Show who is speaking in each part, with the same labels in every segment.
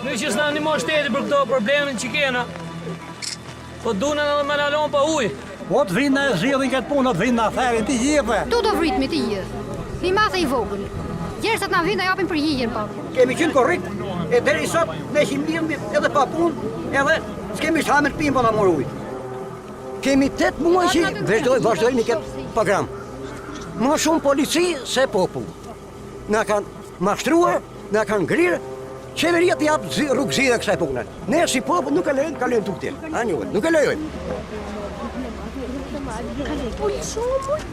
Speaker 1: Nu që s'na një shteti për këto problemin që kena, po dunen edhe me lalon pa ujë.
Speaker 2: Po të vrinë në zhjidhin këtë punë, të vrinë në aferin të gjithë.
Speaker 3: Tu do vritmi të gjithë, një mathë i vogël. Gjersat na vinë dhe japin për hijën, pa.
Speaker 2: Kemi qenë korrikt, e deri sot ne himlim edhe pa punë, edhe s'kemi shhamë të pimë pa na morë ujë. Kemi 8 muaj që vazhdojnë këtë program. Ma shumë polici se popull. Na kanë mashtruar, na kanë ngrirë, qeveria të japë rrugëzime kësaj punë. Ne si popull nuk e lejojmë tukë. Nuk e lejojmë.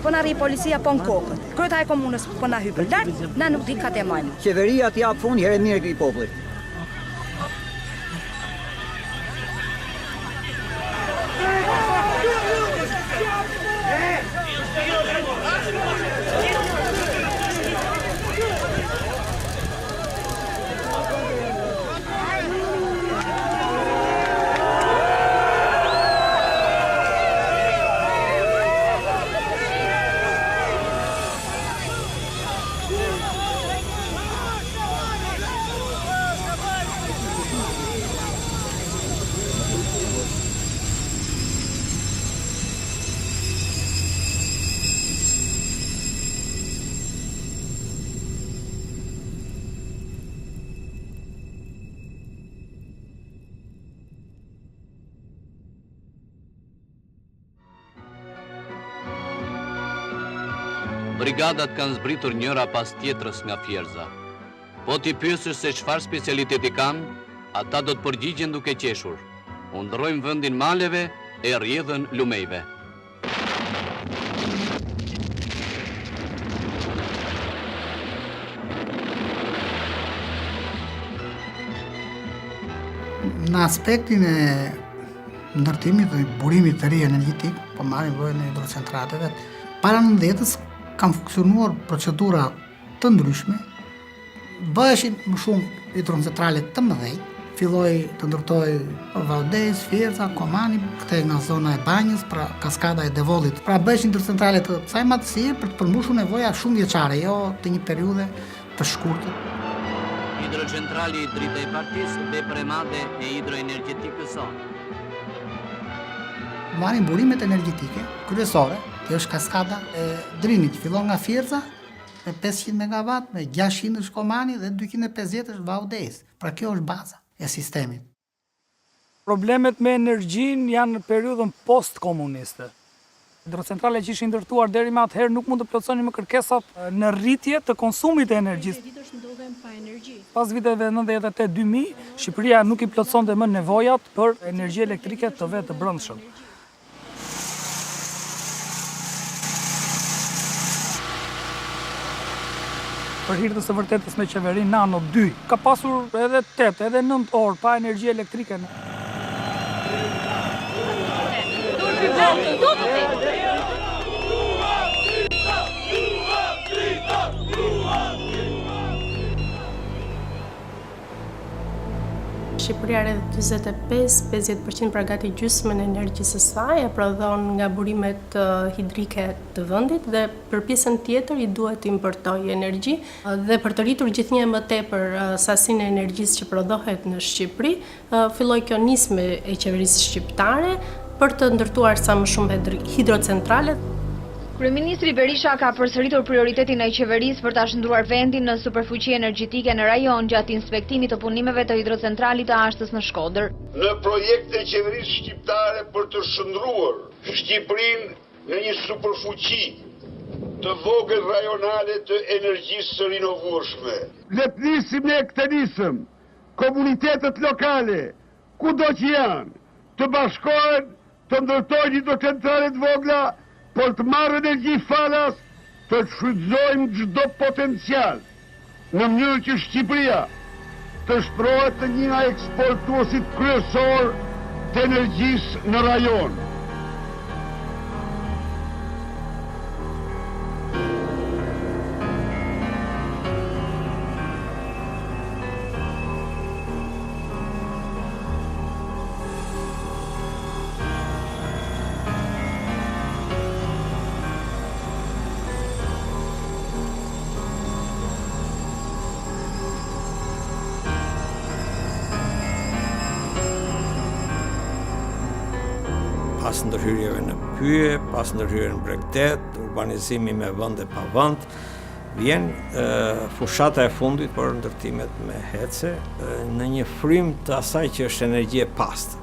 Speaker 4: Po na rri policia po në kokët. Kryeta e komunës po na hypër lart, na nuk di ka të majmë.
Speaker 2: Qeveria të japë fund herë mirë këtij popullit.
Speaker 5: Brigadat kanë zbritur njëra pas tjetrës nga Fjerza. Po t'i pyesësh se çfarë specialiteti kanë, ata do të përgjigjen duke qeshur. U ndrojmë vendin maleve e rrjedhën lumejve.
Speaker 6: Në aspektin e ndërtimit dhe burimit të ri energjetik, po marrim llojin e hidrocentraleteve, para 90-s kanë funksionuar procedura të ndryshme, bëheshin më shumë hidrocentrale të mëdhenj, filloi të ndërtoi Valdez, Fjerza, Komani, këthe nga zona e Banjës, pra kaskada e Devollit. Pra bëheshin hidrocentrale të kësaj madhësie për të përmbushur nevoja shumë vjeçare, jo të një periudhe të shkurtër.
Speaker 5: Hidrocentrali i drita e partisë vepër e madhe e hidroenergjetikës sonë.
Speaker 6: Marrin burimet energjetike kryesore, kjo është kaskada e Drinit, fillon nga Fjerza me 500 MW, me 600 është Komani dhe 250 është Valdez. Pra kjo është baza e sistemit.
Speaker 1: Problemet me energjinë janë në periudhën post-komuniste. Hidrocentrale që ishin ndërtuar deri më atëherë nuk mund të plotësonin më kërkesat në rritje të konsumit të energjisë. Pas viteve 98-2000, Shqipëria nuk i plotësonte më nevojat për energji elektrike të vetë të brendshëm. Për hir të së vërtetës me qeverinë Nano 2, ka pasur edhe 8, edhe 9 orë pa energji elektrike.
Speaker 7: Shqipëria rreth 45-50% pra gati gjysmën e energjisë së saj e prodhon nga burimet hidrike të vendit dhe për pjesën tjetër i duhet të importojë energji dhe për të rritur gjithnjë më tepër sasinë e energjisë që prodhohet në Shqipëri, filloi kjo nismë e qeverisë shqiptare për të ndërtuar sa më shumë hidrocentrale.
Speaker 8: Kryeministri Berisha ka përsëritur prioritetin e qeverisë për ta shndruar vendin në superfuqi energjetike në rajon gjatë inspektimit të punimeve të hidrocentralit të Ashtës në Shkodër.
Speaker 9: Në projekte e qeverisë shqiptare për të shndruar Shqipërinë në një superfuqi të vogël rajonale të energjisë së rinovueshme. Le të nisim ne këtë nisëm, komunitetet lokale, kudo që janë, të bashkohen, të ndërtojnë hidrocentrale të vogla, por të marrë energji falas, të shfrytëzojmë çdo potencial, në mënyrë që Shqipëria të shtrohet të një nga eksportuesit kryesor të energjisë në rajon.
Speaker 10: pas ndërhyrjeve në pyje, pas ndërhyrjeve në bregdet, urbanizimi me vende pa vend, vjen fushata e fundit për ndërtimet me hece në një frym të asaj që është energji e pastër.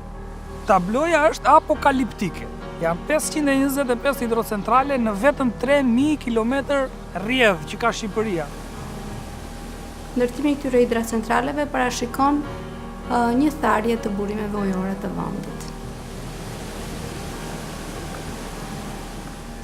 Speaker 1: Tabloja është apokaliptike. Janë 525 hidrocentrale në vetëm 3000 km rrjedh që ka Shqipëria.
Speaker 7: Ndërtimi i këtyre hidrocentraleve parashikon një tharje të burimeve ujore të vendit.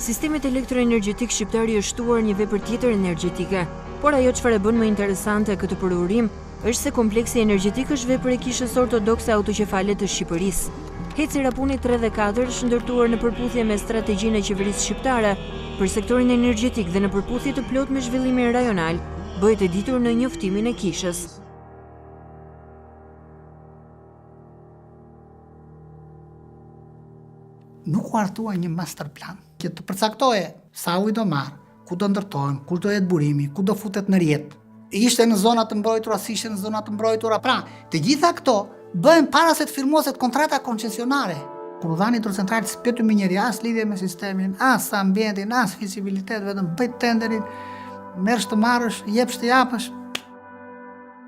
Speaker 11: Sistemet elektroenergjetik shqiptar i është shtuar një vepër tjetër energjetike, por ajo çfarë e bën më interesante këtë përurim është se kompleksi energjetik është vepër e kishës ortodokse autoqefale të Shqipërisë. Heci rapuni 3 dhe 4 është ndërtuar në përputhje me strategjinë e qeverisë shqiptare për sektorin energjetik dhe në përputhje të plot me zhvillimin rajonal, bëhet e ditur në njoftimin e kishës.
Speaker 6: Nuk u hartua një master plan që të përcaktoje sa ujë do marrë, ku do ndërtojmë, ku do jetë burimi, ku do futet në rjetë. Ishte në zonat të mbrojtura, si ishte në zonat të mbrojtura. Pra, të gjitha këto bëhen para se të firmoset kontrata koncesionare. Kur u dhanë hidrocentralët s'pyetu me njëri as lidhje me sistemin, as ambientin, as fizibilitet, vetëm bëj tenderin, merresh të marrësh, jepsh të japësh.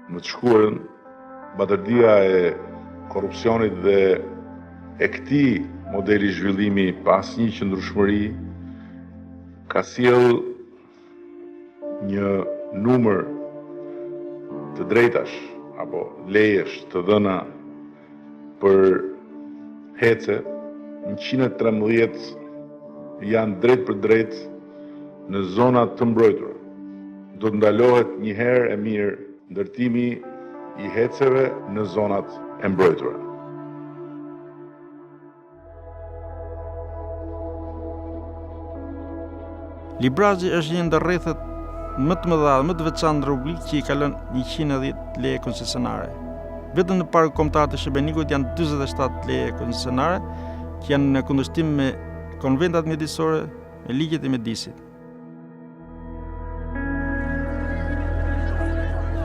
Speaker 12: Në të shkurën, batardia e korrupsionit dhe e këtij modeli zhvillimi pas një qëndrueshmëri ka sjell një numër të drejtash apo lejesh të dhëna për hece, 113 janë drejt për drejt në zonat të mbrojtura. Do të ndalohet një herë e mirë ndërtimi i heceve në zonat e mbrojtura.
Speaker 13: Librazhi është një ndër rrethet më të mëdha, më të veçantë rrugëlik që i ka lënë 110 leje koncesionare. Vetëm në parkun kombëtar të Shëbenikut janë 47 leje koncesionare që janë në kundërshtim me konventat mjedisore, me ligjet e mjedisit.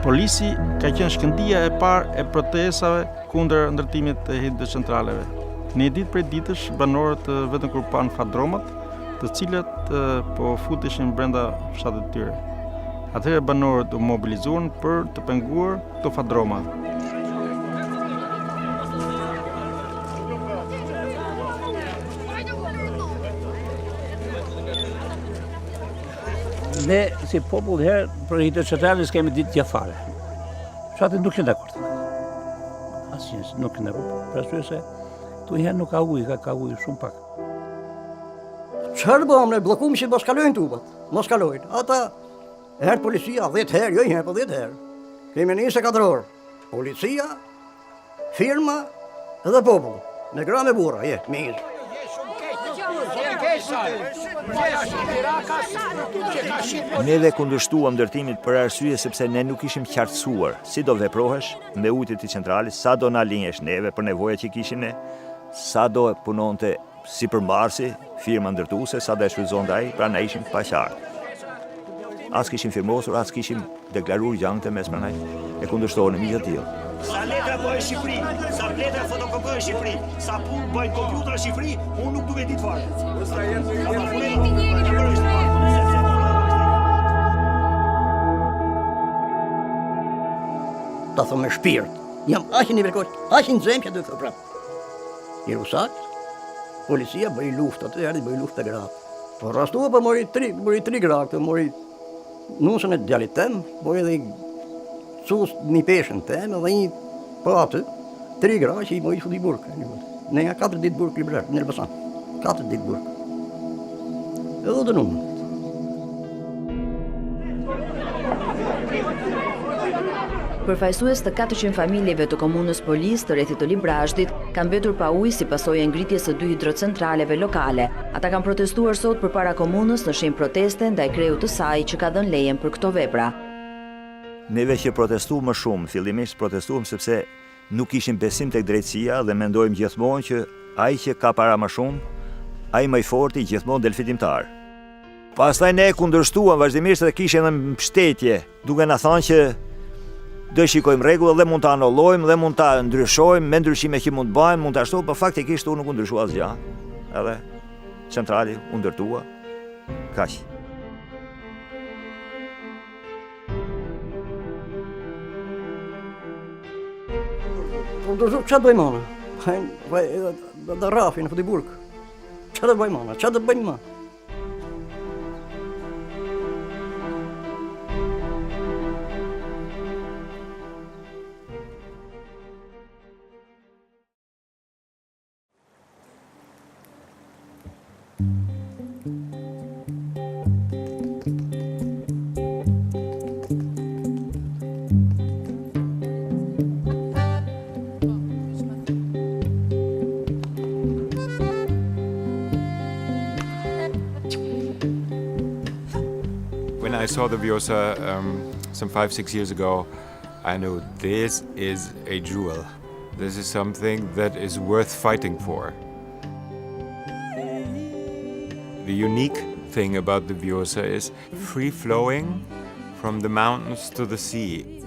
Speaker 13: Polisi ka qenë shkëndija e parë e protestave kundër ndërtimit të hidrocentraleve. Në një ditë prej ditësh, banorët vetëm kur pan fadromat, të cilat po futeshin brenda fshatit të tyre. Atëherë banorët u mobilizuan për të penguar këto fadroma.
Speaker 14: Ne si popull herë për hidrocentralin s'kemi ditë gjafare. Fshati nuk janë dakord. Asnjë nuk kanë rrugë, për arsye se tu herë nuk ka ujë, ka ujë shumë pak.
Speaker 2: Çfarë bëjmë ne, bllokuam që mos kalojnë tubat, mos kalojnë. Ata herë policia 10 herë, jo një herë, po 10 herë. Kemi 24 orë. Policia, firma edhe popull. Me gra me burra, mirë.
Speaker 15: Neve kundërshtuam ndërtimit për arsye sepse ne nuk ishim qartësuar si do veprohesh me ujët e centralit, sa do na linjesh neve për nevojat që kishim ne, sa do punonte si përmbarsi, firma ndërtuese, sa do e shfrytëzonte ai, pra ne ishim pa qartë. As kishim firmosur, as kishim deklaruar gjangte mes pranaj e kundërshtohemi me gjë të tillë.
Speaker 16: Sa letra bëhet Shqipëri, sa letra fotokopohet Shqipëri, sa punë bëjnë kompjuter në Shqipëri, unë nuk duhet ditë fare.
Speaker 2: Ta thëmë me shpirt, jam aqë një verkosh, aqë një zemë që duhet të prapë. I rusat, policia bëj luft, atë herë bëj luft të gratë. Po rastu për mori 3 gratë, mori nusën e djalit tem, mori edhe sus një peshën tem, edhe një po atë, 3 gratë që i mori fut i burkë. Ne nga 4 ditë burkë librar, në Elbasan. 4 ditë burkë. Edhe të numë.
Speaker 11: Përfaqësues të 400 familjeve të komunës Polis të rrethit të Librazhdit kanë mbetur pa ujë si pasojë e ngritjes së 2 hidrocentraleve lokale. Ata kanë protestuar sot përpara komunës në shenjë proteste ndaj kreut të saj që ka dhënë lejen për këto vepra.
Speaker 15: Neve që protestuam më shumë, fillimisht protestuam sepse nuk kishim besim tek drejtësia dhe mendojmë gjithmonë që ai që ka para më shumë, ai më i forti gjithmonë del fitimtar. Pastaj ne kundërshtuam vazhdimisht dhe kishim edhe mbështetje, duke na thënë që do shikojmë rregull dhe mund ta anullojmë dhe mund ta ndryshojmë me ndryshime që mund bëjmë, mund ta ashtu, por faktikisht unë nuk u ndryshua asgjë. edhe centrali u ndërtua, kaq.
Speaker 2: Qa dojmë anë? Dhe rafin në Fëtiburg. Qa dhe bëjmë anë? Qa dhe bëjmë ma?
Speaker 17: When I saw the Vjosa some 5-6 years ago, I knew this is a jewel. This is something that is worth fighting for. The unique thing about the Vjosa is free flowing from the mountains to the sea.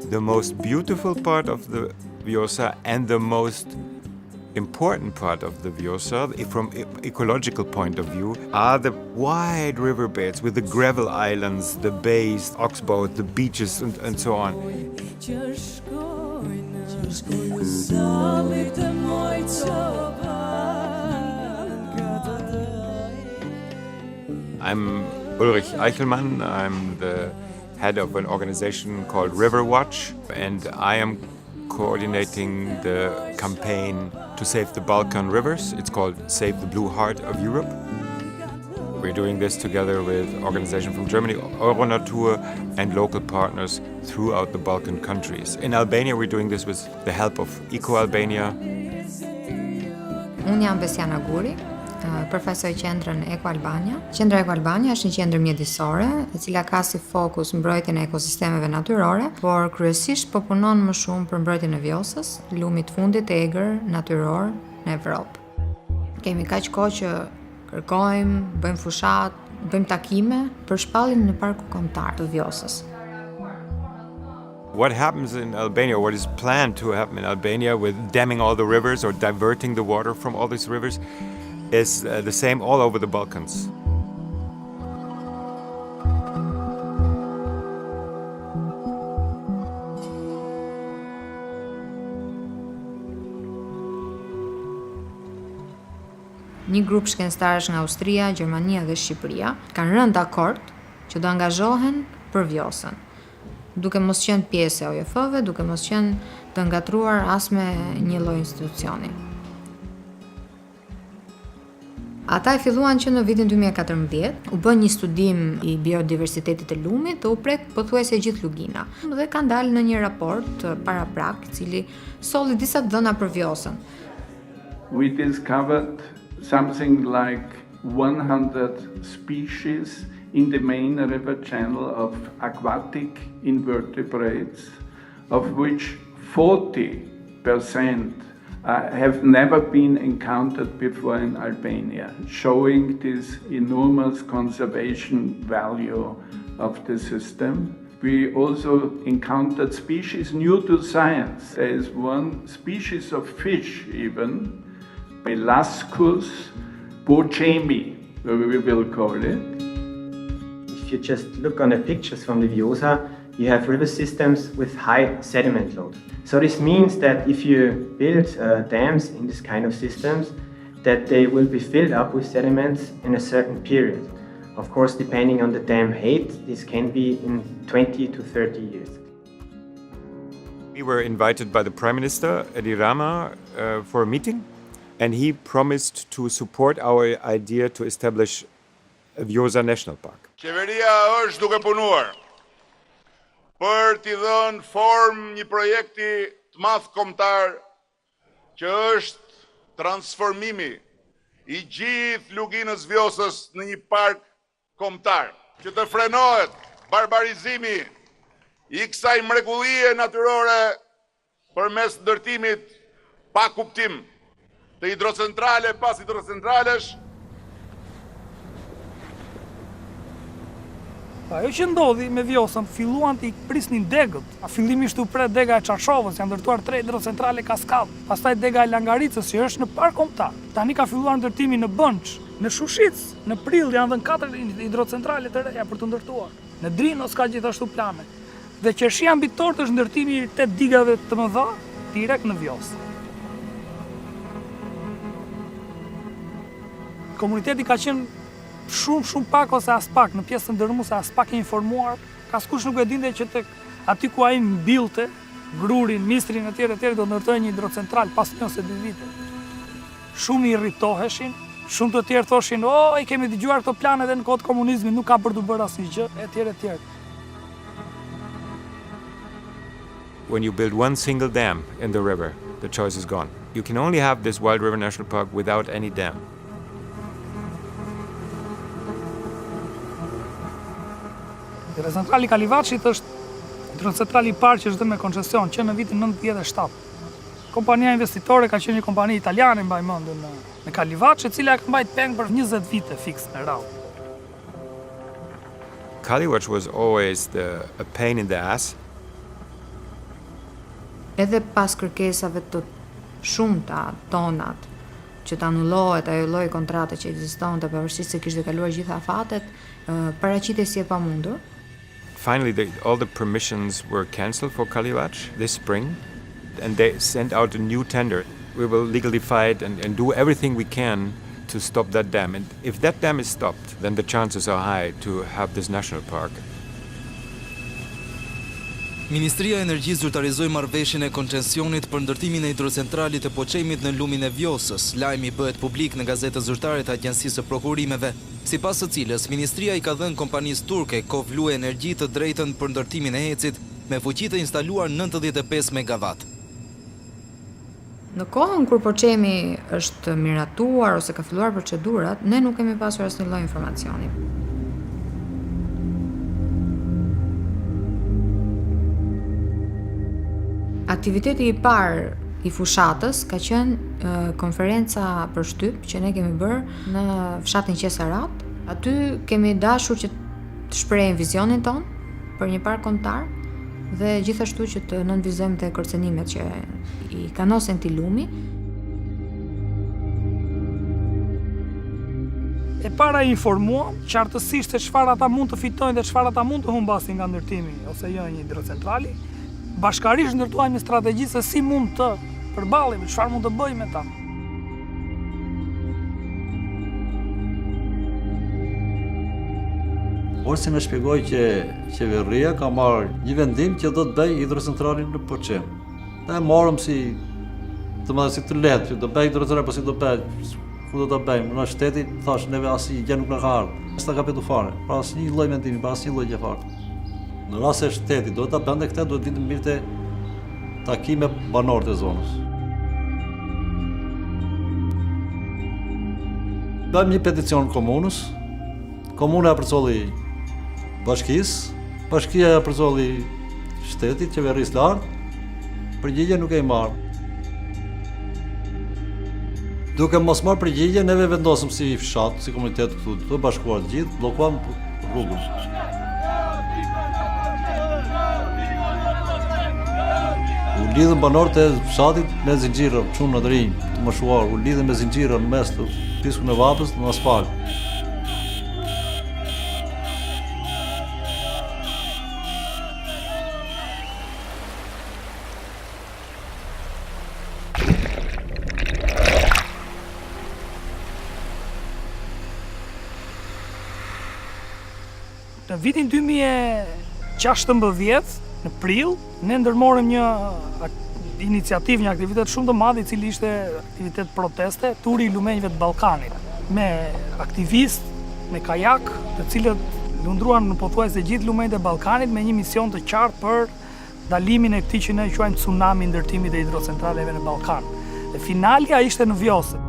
Speaker 17: The most beautiful part of the Vjosa and the most important part of the Vjosa, from ecological point of view, are the wide riverbeds with the gravel islands, the bays, oxbow, the beaches, and so on. I'm Ulrich Eichelmann. I'm the head of an organization called River Watch, and I am coordinating the campaign to save the Balkan rivers. It's called Save the Blue Heart of Europe. We're doing this together with organizations from Germany, Euronatur, and local partners throughout the Balkan countries. In Albania, we're doing this with the help of Eco Albania.
Speaker 18: Unë jam Besiana Guri, përfaqësoj qendrën Eco Albania. Qendra Eco Albania është një qendër mjedisore, e cila ka si fokus mbrojtjen e ekosistemeve natyrore, por kryesisht po punon më shumë për mbrojtjen e Vjosës, lumit fundit egër natyror në Evropë. Kemi kaq kohë që kërkojmë, bëjmë fushat, bëjmë takime për shpalljen në parku kombëtar të Vjosës.
Speaker 17: What happens in Albania, what is planned to happen in Albania with damming all the rivers or diverting the water from all these rivers is the same all over the Balkans.
Speaker 18: Një grup shkencëtarësh nga Austria, Gjermania dhe Shqipëria kanë rënë dakord që do angazhohen për Vjosën, duke mos qenë pjesë e OJF-ve, duke mos qenë të ngatruar as me një lloj institucioni. Ata e filluan që në vitin 2014, u bën një studim I biodiversitetit të lumit dhe u prek pothuajse gjithë lugina. Dhe kanë dalë në një raport paraprak, I cili solli disa dhëna për Vjosën.
Speaker 19: We discovered something like 100 species in the main river channel of aquatic invertebrates, of which 40% have never been encountered before in Albania, showing this enormous conservation value of the system. We also encountered species new to science. There is one species of fish even, Melascus bochemi, we will call it.
Speaker 20: If you just look on the pictures from the Vjosa, you have river systems with high sediment load. So this means that if you build dams in this kind of systems, that they will be filled up with sediments in a certain period. Of course, depending on the dam height, this can be in 20 to 30 years.
Speaker 17: We were invited by the Prime Minister, Edi Rama, for a meeting, and he promised to support our idea to establish a Vjosa National Park.
Speaker 9: Qeveria është duke punuar për t'i dhënë formë një projekti të madh kombëtar që është transformimi I gjithë luginës Vjosës në një park kombëtar, që të frenohet barbarizimi I kësaj mrekullie natyrore përmes ndërtimit pa kuptim të hidrocentrale pas hidrocentralesh.
Speaker 1: Ajo që ndodhi me Vjosën, filluan t'i prisnin degët. Fillimisht u pret dega e Çarshovës, janë ndërtuar 3 hidrocentrale kaskadë. Pastaj dega e Langaricës, që është në park kombëtar. Tani ka filluar ndërtimi në Bënç, në Shushicë, në Prill janë dhënë 4 hidrocentrale të reja për të ndërtuar. Në Drinos ka gjithashtu plane. Dhe qershia mbitor është ndërtimi i 8 digave të mëdha direkt në Vjosë. Komuniteti ka qenë shumë pak ose as pak, në pjesën ndërmuese as pak e informuar, askush nuk e dinte që tek aty ku ai mbillte grurin, mistrin etj do të ndërtojë një hidrocentral pas 1 ose 2 vite. Shumë i irritoheshin, shumë të tjerë thoshin, i kemi dëgjuar këto plane edhe në kohë të komunizmit, nuk ka për të bërë asnjë gjë, etj.
Speaker 17: When you build one single dam in the river, the choice is gone. You can only have this Wild River National Park without any dam.
Speaker 1: Hidrocentrali Kalivaçit është hidrocentrali i parë që është dhënë me koncesion që në vitin 97. Kompania investitore ka qenë një kompani italiane mbaj mend në Kalivaç, e cila ka mbajtur peng për 20 vite fiks në radhë.
Speaker 17: Kalivaç was always a pain in the ass.
Speaker 18: Edhe pas kërkesave të shumta tonat që të anullohet ajo lloj kontrate që ekzistonte pavarësisht se kishte kaluar gjitha afatet, paraqitej si e pamundur.
Speaker 17: Finally, all the permissions were cancelled for Kalivaç this spring, and they sent out a new tender. We will legally fight and do everything we can to stop that dam. And if that dam is stopped, then the chances are high to have this national park.
Speaker 21: Ministria e Energjisë zyrtarizoi marrëveshjen e koncesionit për ndërtimin e hidrocentralit të Poçemit në lumin e Vjosës. Lajmi bëhet publik në gazetën zyrtare të Agjencisë së Prokurimeve, sipas së cilës ministria i ka dhënë kompanisë turke Kovlu Energji të drejtën për ndërtimin e Hecit me fuqi të instaluar 95 MW.
Speaker 18: Në kohën kur Poçemi është miratuar ose ka filluar procedurat, ne nuk kemi pasur asnjë lloj informacioni. Aktiviteti i parë i fushatës ka qenë konferenca për shtyp që ne kemi bërë në fshatin Qesarat. Aty kemi dashur që të shprehim vizionin ton për një park kombëtar dhe gjithashtu që të nënvizojmë te kërcënimet që i kanosen këtij lumi.
Speaker 1: E para i informuam qartësisht se çfarë ata mund të fitojnë dhe çfarë ata mund të humbasin nga ndërtimi ose jo një hidrocentrali. Bashkarisht ndërtuajmë një strategji se si mund të përballemi, çfarë mund të bëjmë me ta.
Speaker 22: Orsi më shpjegoi që qeveria ka marrë një vendim që do të bëj hidrocentralin në Poçem. Ne marrëm si të lehtë që do bëj hidrocentralin, po si do bëj, ku do ta bëjmë? Në shteti thash neve asnjë gjë nuk na ka ardhur. S'ta ka petu fare. Pra asnjë lloj mendimi, pa asnjë lloj gjë fare. Në rast se shteti do ta bënte këtë, do të vinë mirë të takime banorët e zonës. Bëjmë një peticion komunës. Komuna e përcolli bashkisë, bashkia e përcolli shtetit, qeverisë lartë. Përgjigje nuk e i marrë. Duke mos marrë përgjigje, neve vendosëm si fshat, si komunitet këtu, të bashkuar të gjithë, bllokuam rrugën. U lidhën banorët e fshatit me zinxhirë, çunë në drinj, të moshuar, u lidhën me zinxhirë në mes të piskut në vapës në asfalt.
Speaker 1: Në vitin 2016, në prill, ne ndërmorëm një iniciativë, një aktivitet shumë të madh, i cili ishte aktivitet proteste, turi i lumenjve të Ballkanit, me aktivistë, me kajak, të cilët lundruan në pothuajse gjithë lumenjtë e Ballkanit me një mision të qartë për dalimin e këtij që ne quajmë tsunami ndërtimit e hidrocentraleve në Ballkan. Dhe finalja ishte në Vjosë.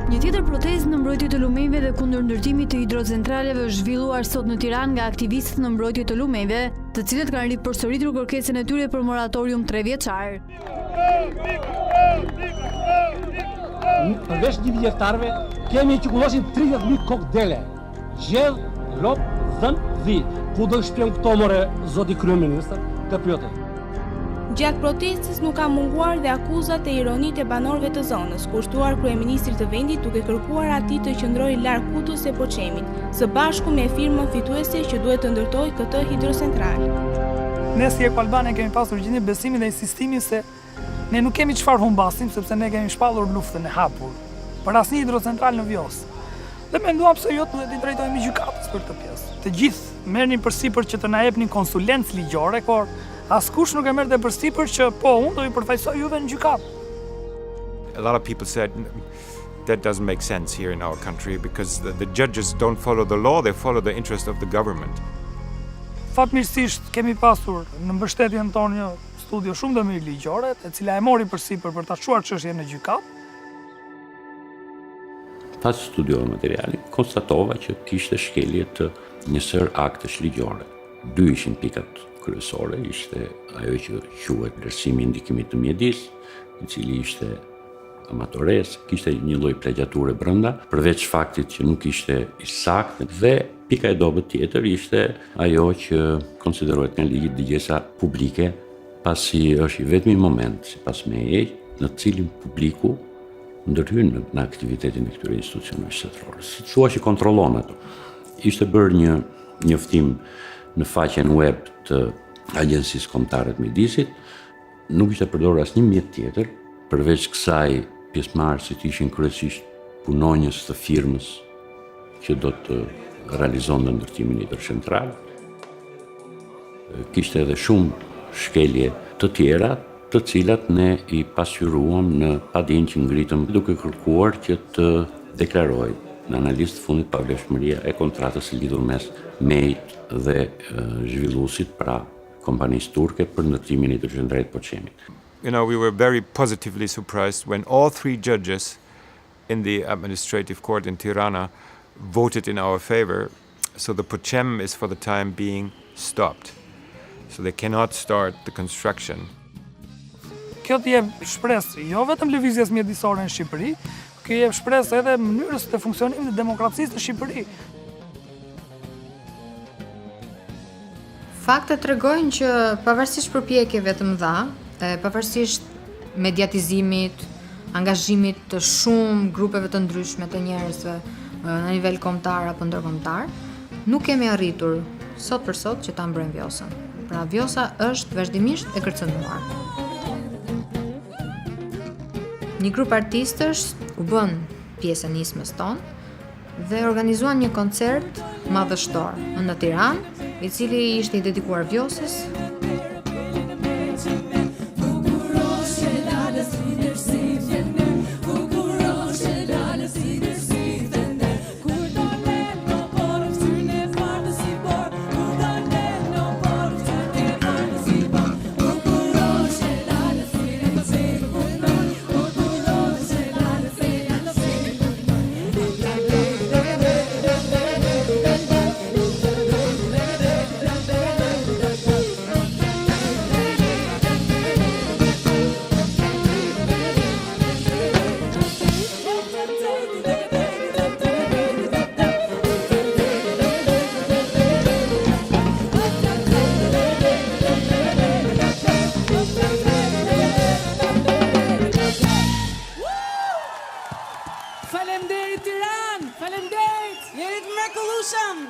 Speaker 23: Një tjetër protestë në mbrojtje të lumenjve dhe kundër
Speaker 3: kundër ndërtimit të hidrocentraleve është zhvilluar sot në Tiranë nga aktivistët në mbrojtje të lumeve, të cilët kanë ripërsëritur kërkesën e tyre për moratorium 3 vjeçar.
Speaker 4: Përveç 10 hektarëve kemi që kullosin 30.000 kokë dele. Gjedh, lop, dhën, dhi. Ku do shpjem këto more zoti kryeministër? Të pyetë.
Speaker 23: Gjatë protestës nuk ka munguar dhe akuzat e ironit e banorëve të zonës, kushtuar kryeministrit të vendit duke kërkuar atij të qëndrojë larg kutës së Poçemit, së bashku me firmën fituese që duhet të ndërtojë këtë hidrocentral.
Speaker 1: Ne si Albania kemi pasur gjendje besimin dhe insistimin se ne nuk kemi çfarë humbasim sepse ne kemi shpallur luftën e hapur për asnjë hidrocentral në Vjos. Dhe menduam se jo duhet i drejtojmë gjykatës për këtë pjesë. Të gjithë merrnin përsipër që të na jepnin konsulencë ligjore, por askush nuk e merrte përsipër që po unë do i përfaqësoj juve në gjykatë.
Speaker 17: A lot of people said that doesn't make sense here in our country because the judges don't follow the law, they follow the interest of the government.
Speaker 1: Fatmirësisht kemi pasur në mbështetjen tonë një studio shumë të mirë ligjore, e cila e mori përsipër për ta çuar çështjen në gjykatë.
Speaker 24: Pas studiuar materialin, konstatova që kishte shkelje të një sër aktesh ligjore. 2 ishin pikat kryesore, ishte ajo që quhet vlerësimi i ndikimit të mjedis, i cili ishte amatores, kishte një lloj plagjature brenda, përveç faktit që nuk ishte i saktë, dhe pika e dobët tjetër ishte ajo që konsiderohet nga ligji dëgjesa publike, pasi është i vetmi moment, sipas meje, në cilin publiku ndërhyn në aktivitetin e këtyre institucioneve shtetërore. Si thua që kontrollon ato. Ishte bërë një njoftim në faqen web të Agjencisë Kombëtare të Mjedisit, nuk ishte përdorur asnjë mjet tjetër, përveç kësaj pjesëmarrësit ishin kryesisht punonjës të firmës që do të realizonte ndërtimin e hidrocentral. Kishte edhe shumë shkelje të tjera, të cilat ne i pasqyruam në padinë që ngritëm duke kërkuar që të deklaroj në analizë të fundit pavlefshmëria e kontratës së lidhur mes MEI-t dhe zhvilluesit, pra kompanisë turke për ndërtimin e hidrocentralit Poçemit.
Speaker 17: You know, we were very positively surprised when all 3 judges in the administrative court in Tirana voted in our favor, so the Poçem is for the time being stopped. So they cannot start the construction.
Speaker 1: Kjo të jep shpresë jo vetëm lëvizjes mjedisore në Shqipëri, kjo jep shpresë edhe mënyrës të funksionimit të demokracisë në Shqipëri.
Speaker 18: Faktet tregojnë që pavarësisht përpjekjeve të mëdha, pavarësisht mediatizimit, angazhimit të shumë grupeve të ndryshme të njerëzve në nivel kombëtar apo ndërkombëtar, nuk kemi arritur sot për sot që ta mbrojmë Vjosën. Pra Vjosa është vazhdimisht e kërcënuar. Një grup artistësh u bën pjesë e nismës tonë dhe organizuan një koncert madhështor në Tiranë, i cili ishte i dedikuar Vjosës.
Speaker 25: Faleminderit Tiranë, faleminderit, jeni të mrekullueshëm.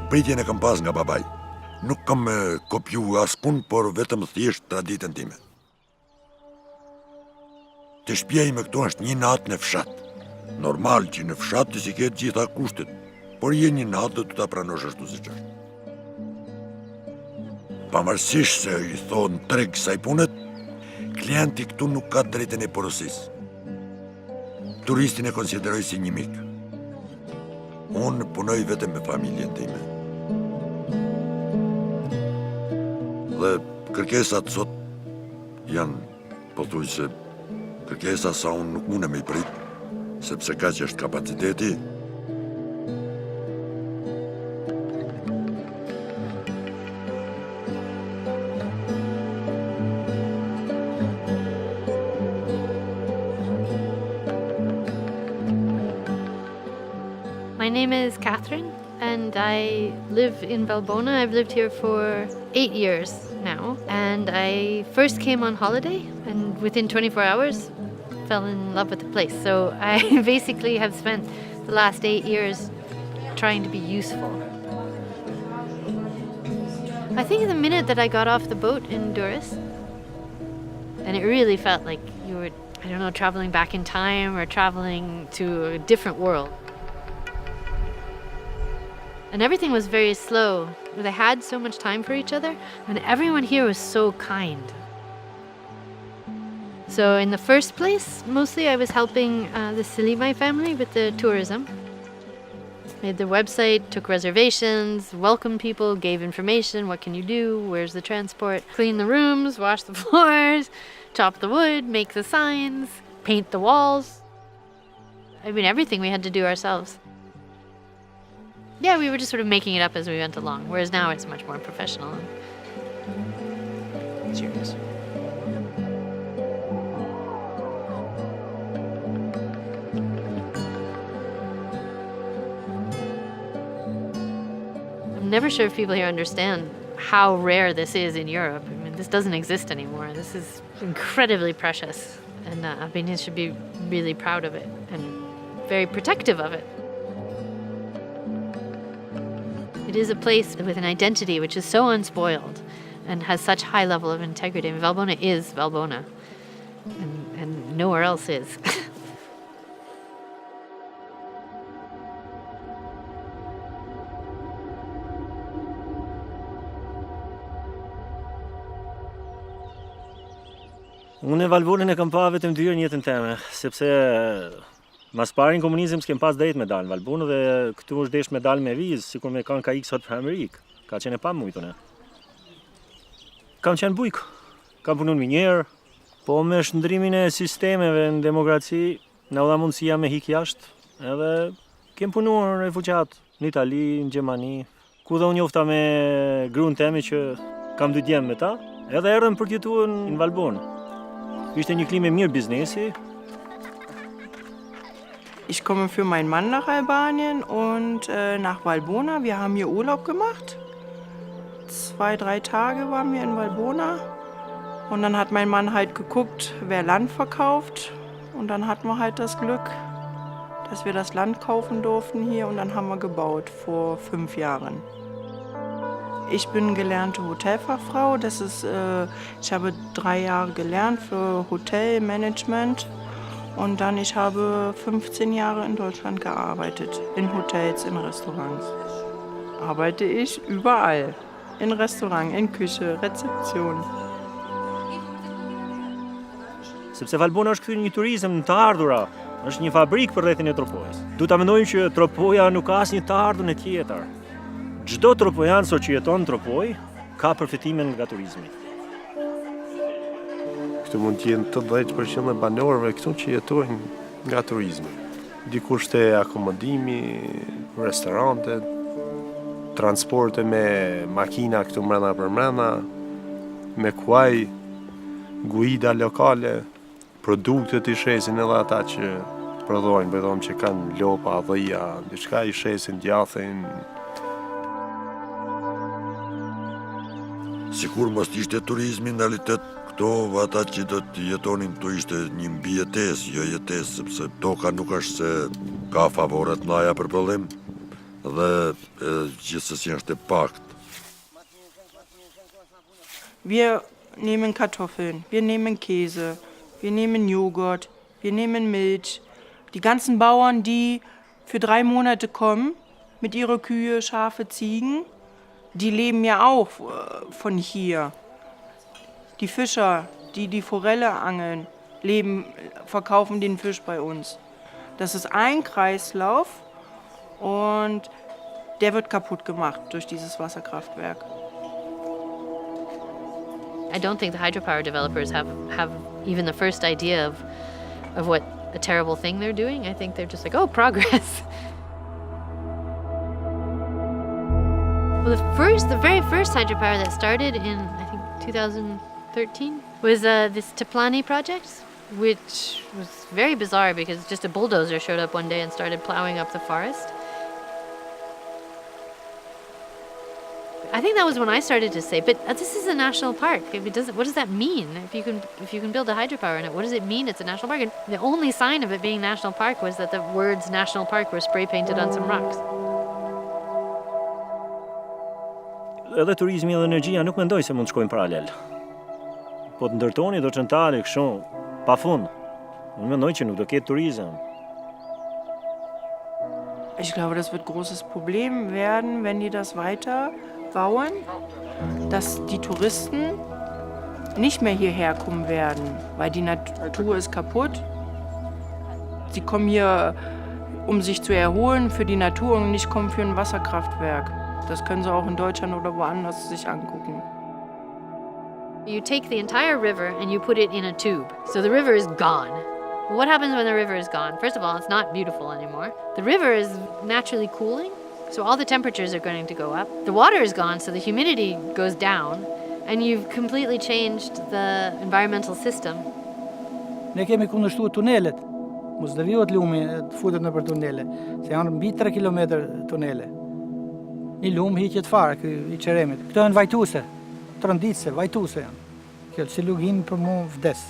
Speaker 5: pritjen e kam pas nga babaj. Nuk kam kopju askun, por vetëm thjesht traditën time. Të shtëpia ime këtu është një natë në fshat. Normal që në fshat të si ketë gjitha kushtet, por je një natë dhe të ta pranosh ashtu si që është. Pavarësisht se i thonë treg kësaj punet, klienti këtu nuk ka drejtën e porosis. Turistin e konsideroj si një mik. Unë punoj vetëm me familjen time. Dhe kërkesat sot janë, pothuajse, kërkesa sa unë nuk mune me i prit, sepse ka që është kapaciteti.
Speaker 6: My name is Catherine, and I live in Valbona. I've lived here for 8 years now, and I first came on holiday, and within 24 hours, fell in love with the place. So I basically have spent the last 8 years trying to be useful. I think the minute that I got off the boat in Durrës, and it really felt like you were, I don't know, traveling back in time or traveling to a different world. And everything was very slow. They had so much time for each other, and everyone here was so kind. So in the first place, mostly I was helping the Selimai family with the tourism. Made the website, took reservations, welcomed people, gave information, what can you do, where's the transport, clean the rooms, wash the floors, chop the wood, make the signs, paint the walls. I mean, everything we had to do ourselves. Yeah, we were just sort of making it up as we went along, whereas now it's much more professional and serious. I'm never sure if people here understand how rare this is in Europe. I mean, this doesn't exist anymore. This is incredibly precious, and Albanians should be really proud of it and very protective of it. It is a place with an identity which is so unspoiled and has such high level of integrity. I mean, Valbona is Valbona, and nowhere else is.
Speaker 7: Unë e Valbonën e kam pa vetëm 2 herë në jetën time, sepse mas parin komunizëm s'kem pas drejt me dalë në Valbonë dhe këtu është desh me dalë me vizë, sikur me kanë ka ikë sot për Amerikë. Ka qenë e pa mujtën e. Kam qenë bujk, kam punu në minjerë, po me shndrimin e sistemeve në demokraci, në dha mundësia me hik jashtë, edhe kem punuar në refugjat në Itali, në Gjermani, ku dhe unë njofta me gruan temi që kam 2 djemë me ta, edhe erdhëm për t'jetuar në Valbonë. Ishte një klimë e mirë biznesi.
Speaker 8: Ich komme für meinen Mann nach Albanien und nach Valbona. Wir haben hier Urlaub gemacht. 2-3 Tage waren wir in Valbona. Und dann hat mein Mann halt geguckt, wer Land verkauft. Und dann hatten wir halt das Glück, dass wir das Land kaufen durften hier. Und dann haben wir gebaut vor 5 Jahren. Ich bin gelernte Hotelfachfrau. Das ist, ich habe 3 Jahre gelernt für Hotelmanagement. Und dann, ich habe 15 Jahre in Deutschland gearbeitet, in Hotels, in Restaurants. Arbeite ich überall, in Restaurant, in Küche, Rezeption.
Speaker 7: Sepse Valbona është këtu një turizëm në të ardhura, është një fabrikë për rrethin e tropojës. Du ta mendojmë që tropoja nuk ka asnjë të ardhurën e tjetër. Çdo tropojan sot që jeton në tropoj ka përfitimin nga turizmi.
Speaker 10: Këtu mund të jenë 80% e banorëve këtu që jetojnë nga turizmi. Dikush te akomodimi, restorante, transporte me makina këtu mbrenda për mbrenda, me kuaj, guida lokale, produktet i shesin edhe ata që prodhojnë, bëdhom që kanë lopa, dhëja, diçka i shesin, djathin.
Speaker 5: Sikur mos ishte turizmi në realitet, këto ata që do të jetonin këtu ishte një mbijetesë, jo jetesë, sepse toka nuk është se ka favorat naja për problem. dhe gjithsesi është e pakt.
Speaker 8: Wir nehmen Kartoffeln, wir nehmen Käse, wir nehmen Joghurt, wir nehmen Milch. Die ganzen Bauern, die für 3 Monate kommen, mit ihren Kühe, Schafe, Ziegen, die leben ja auch von hier. Die Fischer, die die Forelle angeln, verkaufen den Fisch bei uns. Das ist ein Kreislauf und der wird kaputt gemacht durch dieses Wasserkraftwerk.
Speaker 6: I don't think the hydropower developers have even the first idea of what a terrible thing they're doing. I think they're just like, oh, progress. Well, the very first hydropower that started in, I think, 2013 was this Teplani project, which was very bizarre because just a bulldozer showed up one day and started plowing up the forest. I think that was when I started to say, but this is a national park. What does that mean? If you can build a hydropower in it, what does it mean it's a national park? And the only sign of it being national park was that the words national park were spray painted on some rocks.
Speaker 7: Edhe turizmi dhe energjia nuk mendoj se mund të shkojnë paralel. Po të ndërtoni do centrale kështu pafund. Unë mendoj që nuk do ketë turizëm.
Speaker 8: Ich glaube, das wird ein großes Problem werden, wenn die das weiter bauen, dass die Touristen nicht mehr hierher kommen werden, weil die Natur ist kaputt. Sie kommen hier, um sich zu erholen für die Natur und nicht kommen für ein Wasserkraftwerk. Das können sie auch in Deutschland oder woanders sich angucken.
Speaker 6: You take the entire river and you put it in a tube, so the river is gone. What happens when the river is gone? First of all, it's not beautiful anymore. The river is naturally cooling, so all the temperatures are going to go up. The water is gone, so the humidity goes down, and you've completely changed the environmental system.
Speaker 1: Ne kemi kundërshtuar tunelet. Mos devijohet lumi të futet nëpër tunele, se janë mbi 3 kilometër tunele. Një lum hiqet fare i Çeremit. Këto janë vajtuese, tronditse, vajtuese janë. Kjo cilugin për mua vdes.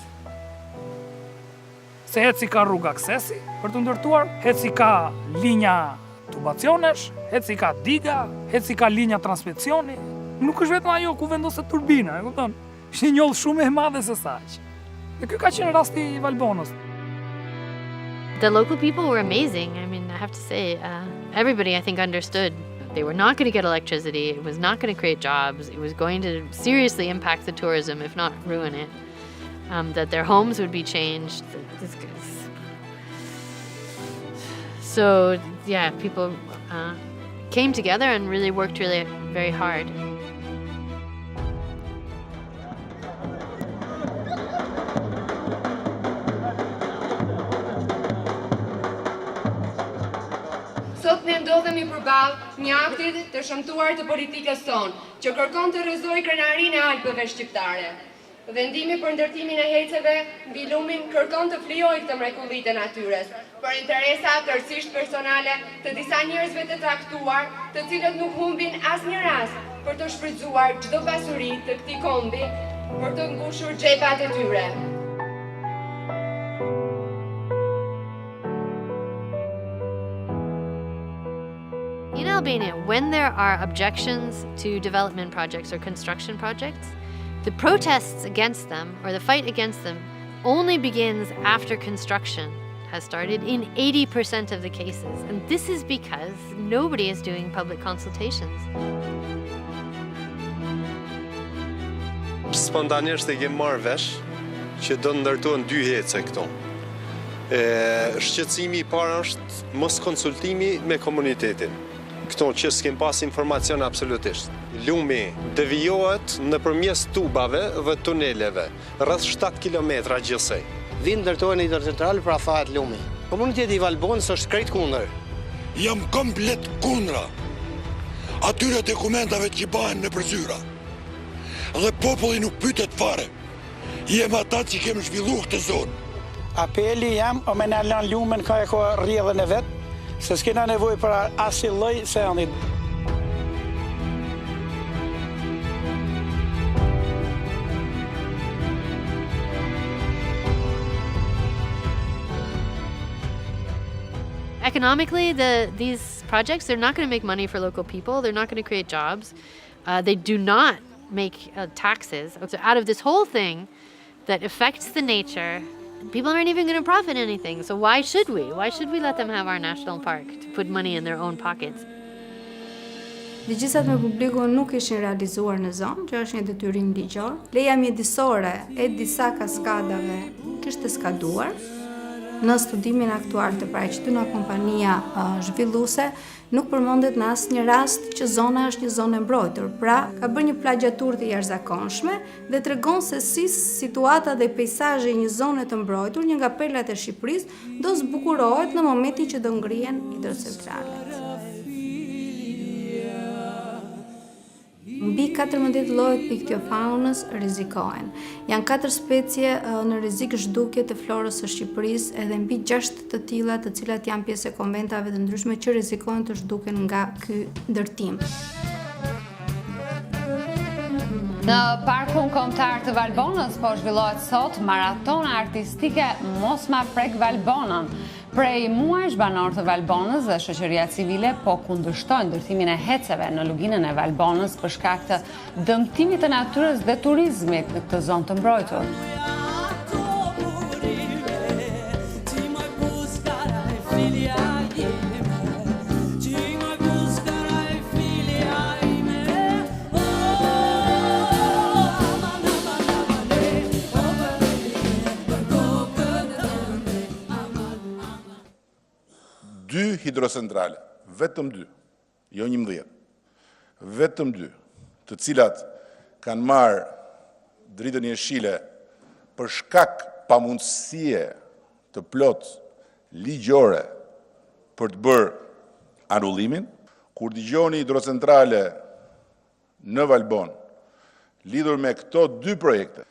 Speaker 1: Se heci ka rrugë aksesi për të ndërtuar, heci ka linja tubacionesh, heci ka diga, heci ka linja transmisioni. Nuk është vetëm ajo ku vendoset turbina, e kupton? Është një njollë shumë e madhe se saq. Dhe ky ka qenë rasti i Valbonës.
Speaker 6: The local people were amazing. I mean, I have to say, everybody I think understood they were not going to get electricity. It was not going to create jobs. It was going to seriously impact the tourism, if not ruin it. That their homes would be changed. So, yeah, people came together and really worked really very hard.
Speaker 11: Sot ne ndodhemi përballë një akti të shëmtuar të politikës tonë, që kërkon të rrëzojë krenarinë e Alpëve shqiptare. Vendimi për ndërtimin e heceve mbi lumin kërkon të flijojë këtë mrekulli të natyrës, për interesa tërësisht personale të disa njerëzve të traktuar, të cilët nuk humbin asnjë rast për të shfrytzuar çdo pasuri të këtij kombi për të mbushur xhepat e tyre.
Speaker 6: In Albania, when there are objections to development projects or construction projects, the protests against them or the fight against them only begins after construction has started in 80% of the cases. And this is because nobody is doing public consultations.
Speaker 10: Spontanisht e kemi marrë vesh që do ndërtohen 2 hece këto. Shqetësimi i parë është mos konsultimi me komunitetin. Këto që s'kem pas informacion absolutisht. Lumi devijohet nëpërmes tubave dhe tuneleve, rreth 7 kilometra gjithsej.
Speaker 12: Vinë ndërtohen hidrocentral për afat lumi. Komuniteti i Valbonës është krejt kundër.
Speaker 5: Jam komplet kundra atyre dokumentave që bëhen në përzyra. Dhe populli nuk pyet fare. Jem ata që kemi zhvilluar këtë zonë.
Speaker 13: Apeli jam o me na lën lumen ka e ko rrjedhën e vet. Se s'kena nevoj për asnjë lloj sendi.
Speaker 6: Economically, these projects, they're not going to make money for local people. They're not going to create jobs. They do not make taxes. So out of this whole thing that affects the nature, people aren't even going to profit anything. So why should we? Why should we let them have our national park to put money in their own pockets?
Speaker 3: Ligjësat me publikun nuk ishin realizuar në zonë, që është një detyrim ligjor. Leja mjedisore e disa kaskadave kishte skaduar. Në studimin aktual të paraqituar nga kompania zhvilluese, nuk përmendet në asnjë rast që zona është një zonë e mbrojtur. Pra, ka bërë një plagjaturë të jashtëzakonshme dhe tregon se si situata dhe peizazhi i një zone të mbrojtur, një nga perlat e Shqipërisë, do zbukurohet në momentin që do ngrihen hidrocentralet. Mbi 14 llojet piktiofaunës rrezikohen. Janë 4 specie në rrezik zhdukje të florës së Shqipërisë edhe mbi 6 të tilla të cilat janë pjesë e konventave të ndryshme që rrezikohen të zhduken nga ky ndërtim.
Speaker 2: Në Parkun Kombëtar të Valbonës po zhvillohet sot maratona artistike Mos ma prek Valbonën. Prej muajsh banorë të Valbonës dhe shoqëria civile po kundërshtojnë ndërtimin e heceve në luginën e Valbonës për shkak të dëmtimit të natyrës dhe turizmit në këtë zonë të mbrojtur.
Speaker 14: Dy hidrocentrale, vetëm 2, jo 11, vetëm 2, të cilat kanë marrë dritën e jeshile për shkak pamundësie të plot ligjore për të bërë anullimin. Kur dëgjoni hidrocentrale në Valbon, lidhur me këto 2 projekte,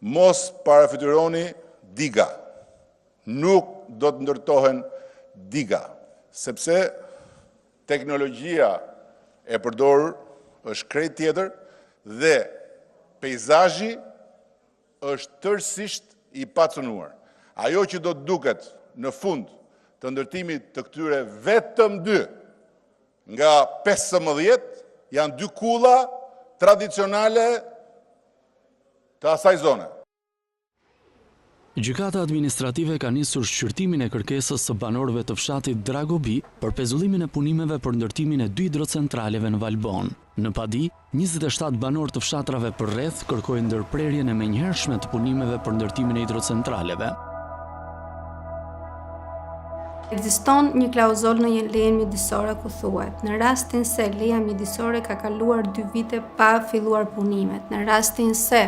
Speaker 14: mos parafytyroni diga. Nuk do të ndërtohen diga, sepse teknologjia e përdorur është krejt tjetër dhe peizazhi është tërësisht i pacënuar. Ajo që do të duket në fund të ndërtimit të këtyre vetëm 2 nga 15 janë 2 kulla tradicionale të asaj zone.
Speaker 15: Gjykata administrative ka nisur shqyrtimin e kërkesës së banorëve të fshatit Dragobi për pezullimin e punimeve për ndërtimin e 2 hidrocentraleve në Valbon. Në Padi, 27 banorë të fshatrave përreth kërkojnë ndërprerjen e menjëhershme të punimeve për ndërtimin e hidrocentraleve.
Speaker 3: Ekziston një klauzol në lejen mjedisore ku thuhet, në rastin se leja mjedisore ka kaluar 2 vite pa filluar punimet, në rastin se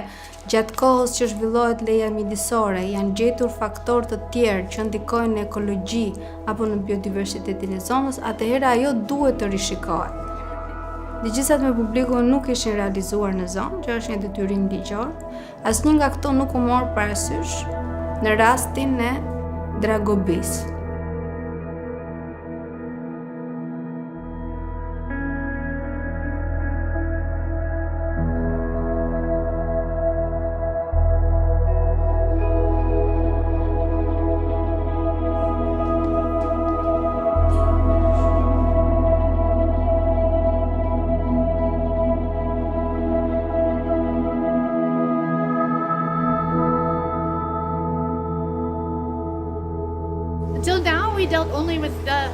Speaker 3: gjatë kohës që zhvillohet leja mjedisore janë gjetur faktorë të tjerë që ndikojnë në ekologji apo në biodiversitetin e zonës, atëherë ajo duhet të rishikohet. Ligjësat me publikun nuk ishin realizuar në zonë, që është një detyrim ligjor. Asnjë nga këto nuk u mor parasysh në rastin e Dragobis.
Speaker 6: Until now, we dealt only with the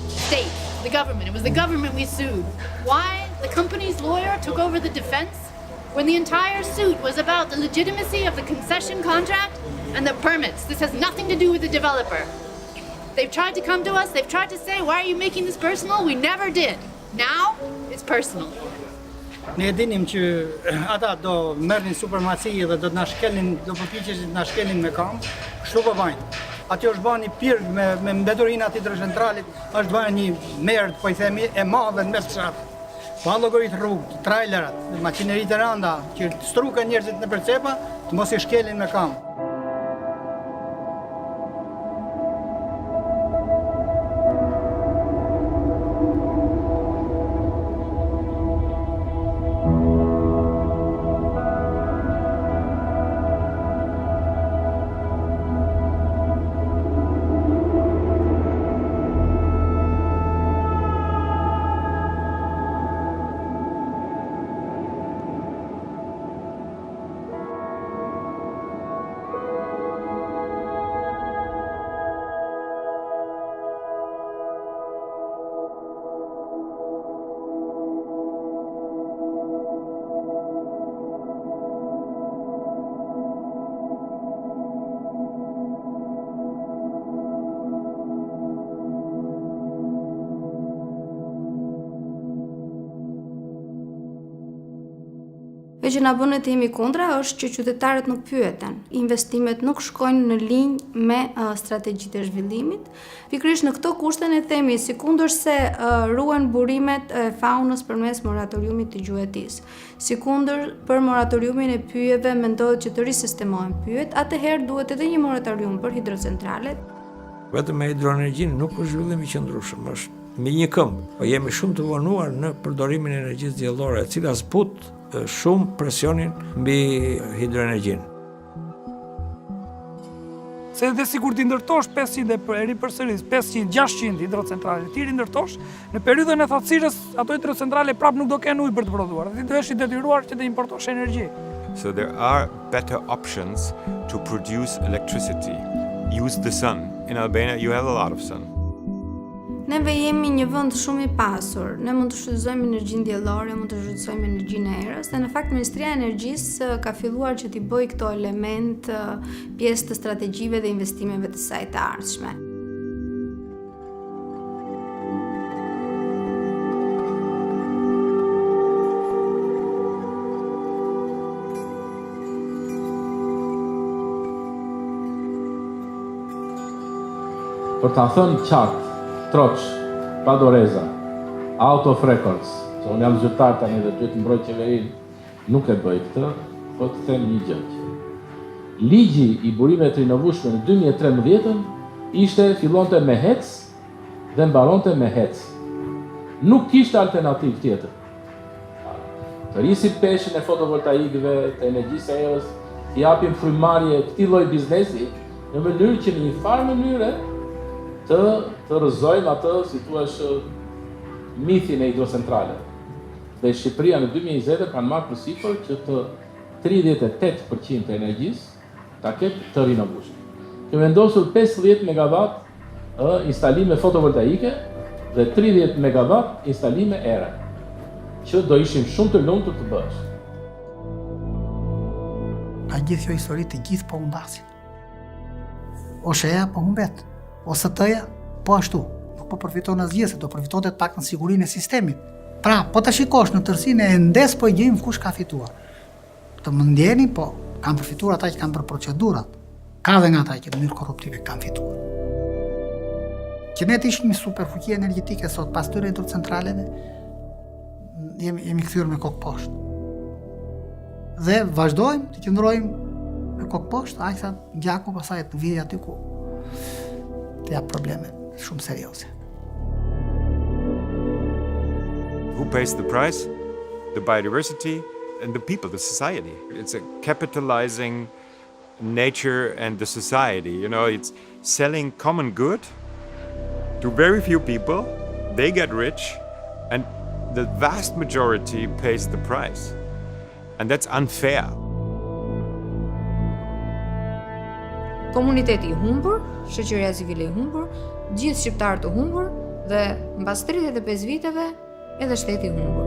Speaker 6: state, the government. It was the government we sued. Why? The company's lawyer took over the defense when the entire suit was about the legitimacy of the concession contract and the permits. This has nothing to do with the developer. They've tried to come to us, they've tried to say, why are you making this personal? We never did. Now, it's personal.
Speaker 13: Ne dinim që ata do merrnin supermaci dhe do të na shkelnin, do përpiqeshin të na shkelnin me kam. Kështu po bajnë. Aty është bani pirg me mbeturinë aty hidrocentralit, është bani një merd, po I themi, e madhe në mes fshatit. Pa llogarit rrugë, trailerat, makineri të rënda që struken njerëzit në përcepa, të mos I shkelin me kam.
Speaker 3: Kjo që na bën të jemi kundra është që qytetarët nuk pyeten. Investimet nuk shkojnë në linjë me strategjitë e zhvillimit. Pikërisht në këto kushte ne themi si kundër se ruhen burimet e faunës përmes moratoriumit të gjuetisë. Si kundër për moratoriumin e pyjeve mendohet që të risistemohen pyjet, atëherë duhet edhe një moratorium për hidrocentralet.
Speaker 9: Vetëm me hidroenergjinë nuk është zhvillim i qëndrueshëm, është me një këmbë. Po jemi shumë të vonuar në përdorimin e energjisë diellore, e cila zbut shumë presionin mbi hidroenergjinë.
Speaker 1: Se dhe sikur ti ndërtosh 500 e ripërsëris 500-600 hidrocentrale, ti rindërtosh, në periudhën e thatësirës ato hidrocentrale prap nuk do kenë ujë për të prodhuar. Ti do jesh i detyruar që të importosh energji.
Speaker 17: So there are better options to produce electricity. Use the sun. In Albania you have a lot of sun.
Speaker 3: Neve jemi një vend shumë i pasur. Ne mund të shfrytëzojmë energjinë diellore, mund të shfrytëzojmë energjinë e erës, dhe në fakt Ministria e Energjisë ka filluar që t'i bëjë këto element pjesë të strategjive dhe investimeve të saj të ardhshme.
Speaker 16: Për ta thënë qartë, troç, pa doreza, out of records, se unë jam zyrtar tani dhe duhet të mbroj qeverinë, nuk e bëj këtë, po të them një gjë. Ligji i burimeve të rinovueshme në 2013 ishte fillonte me hec dhe mbaronte me hec. Nuk kishte alternativë tjetër. Të rrisim peshën e fotovoltaikëve, të energjisë së erës, të japim frymëmarrje këtij lloji biznesi në mënyrë që në një farë mënyre të rrëzojmë atë, si thuash, mithin e hidrocentrale. Dhe Shqipëria në 2020 kanë marrë përsipër që të 38% të energjisë ta ketë të rinovueshme. Kemi vendosur 15 megawatt instalime fotovoltaike dhe 30 megawatt instalime ere, që do ishim shumë të lumtur të bësh.
Speaker 19: Ka gjithë kjo histori të gjithë po humbasin. Osheja po humbet. Ose tëja, po ashtu, nuk po përfiton asgjë, se do përfitonte të paktën sigurinë e sistemit. Pra, po të shikosh në tërësinë e ndes po i gjejmë kush ka fituar. Të më ndjeni, po kanë përfituar ata që kanë bërë procedurat. Ka dhe nga ata që në mënyrë korruptive kanë fituar. Që ne të ishim një superfuqi energjetike sot pas këtyre hidrocentraleve, jemi kthyer me kokë poshtë. Dhe vazhdojmë të qëndrojmë me kokë poshtë, aq sa gjaku pasaj të vijë aty ku të jap probleme shumë serioze.
Speaker 17: Who pays the price? The biodiversity and the people, the society. It's a capitalizing nature and the society. You know, it's selling common good to very few people. They get rich and the vast majority pays the price. And that's unfair.
Speaker 18: Komuniteti i humbur, shoqëria civile e humbur, gjithë shqiptarët të humbur dhe mbas 35 viteve edhe shteti i humbur.